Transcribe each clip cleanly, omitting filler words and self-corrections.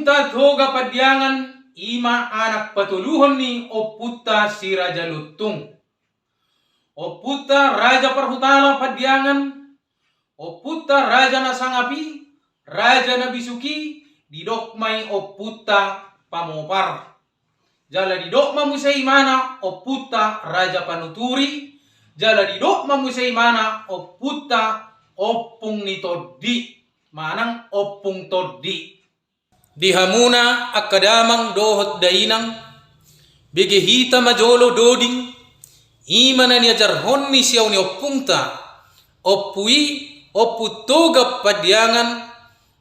punta thoga padyangan ima anak patuluhon ni Oputta si Raja Lutung. Oputta raja perhutala padyangan, Oputta raja nasangapi, raja nabisuki, didokmai Oputta pamopar. Jala didokma musaimana Oputta raja panuturi, jala didokma musaimana Oputta opung ni toddi, manang opung toddi. Dihamuna akadamang dohot dainang, begehita majolo doding, imana ni ajarhon ni siyaw ni opungta, opui oputoga padyangan,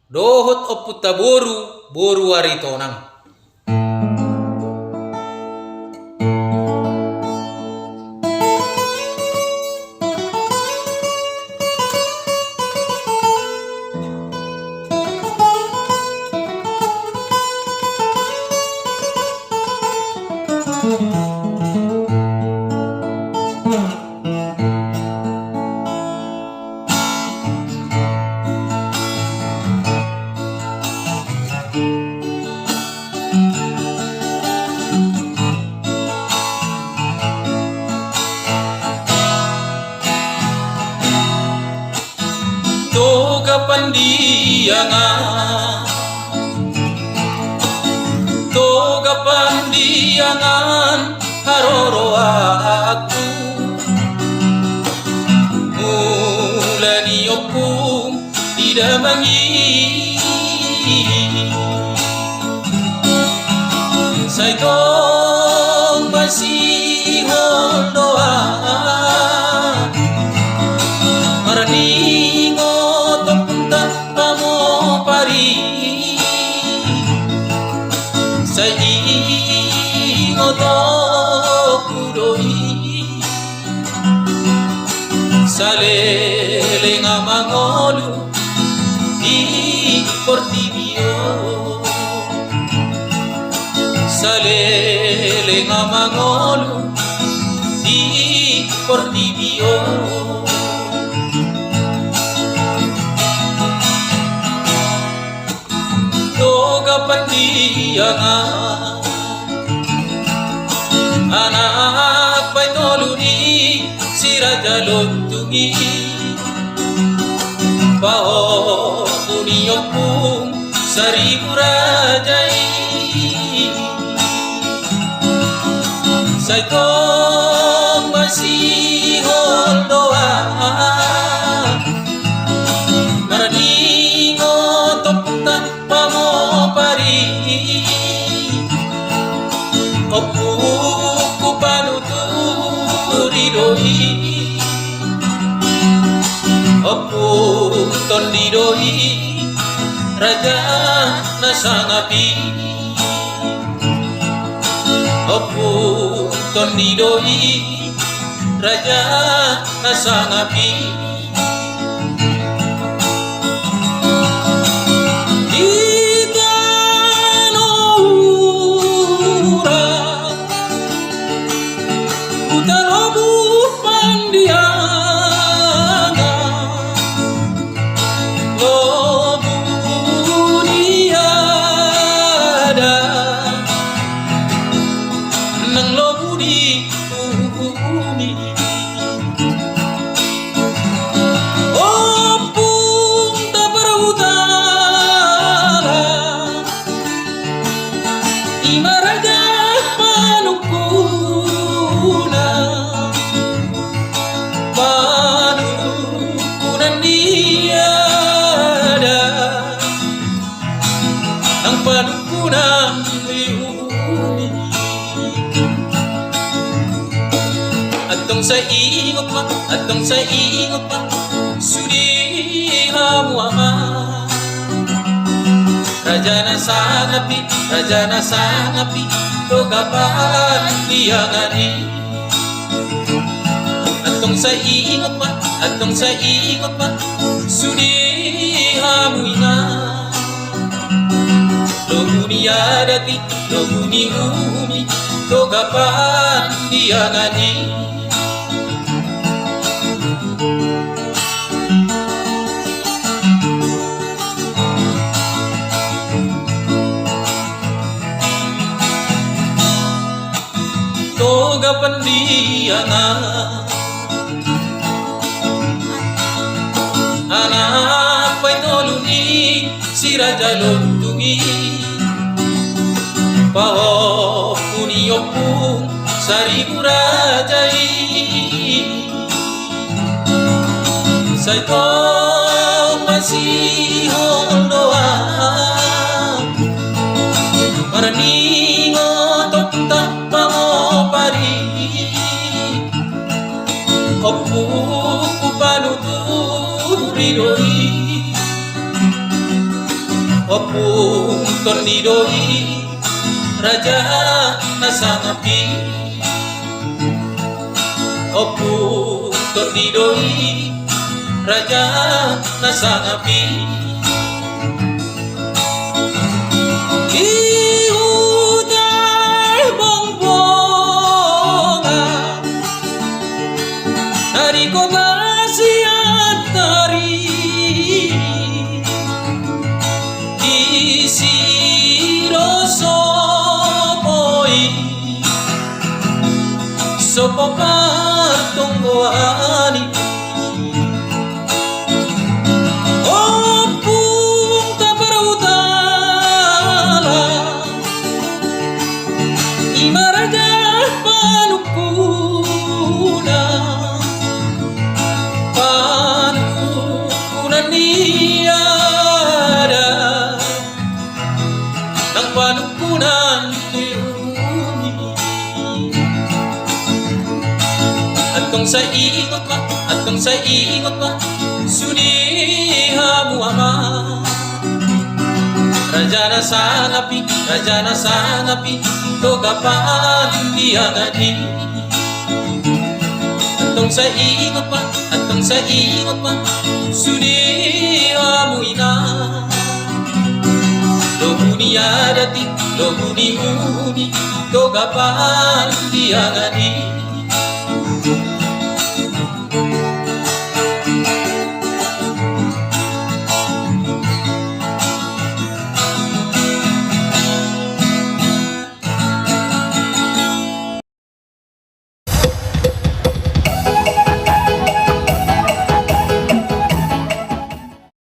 dohot oputta boru waritonang. Toga pandiangan haroro aku, mula ni opung didamangi, saitong masih hondoa maraningo topunta pamo pari, sa ingo tokudoi, salele nga mangolu di Portibio, salele nga mangolu di Portibio. Toga pandiangan anak paitoluni si Raja Luntungi, paho uniopung seribu rajai, saitong masih hondoa maraningo topunta pamopari, opuku panuturi doi, opung tondi doi, raja nasangapi, opung tondi doi, raja nasangapi. Atong sa ingot pa sudi hamuama, raja na sangapi toga pandiangani. Atong sa ingot pa sudi hamuina, loguni adati loguni umi toga pandiangani. dianga anak pa'y toluni si Raja Lontungi pahopuni opung saribu rajai saiko masih hondoa Maraningo totta pangopari Opu kupanuturidoi Opu tornidoi Raja nasangapi Opu tornidoi Raja nasangapi Ko kasihan tari isiro sopoi sopo partunggoani opung tabarutala imaraja panukuna niada ng panukunan tuyuni atong sa ingot pa suniha mo ama Raja na sangapi togapan diangadi atong sa ingot pa suniha mo ina Lohuni adati, lohuni uni, togapan diangadi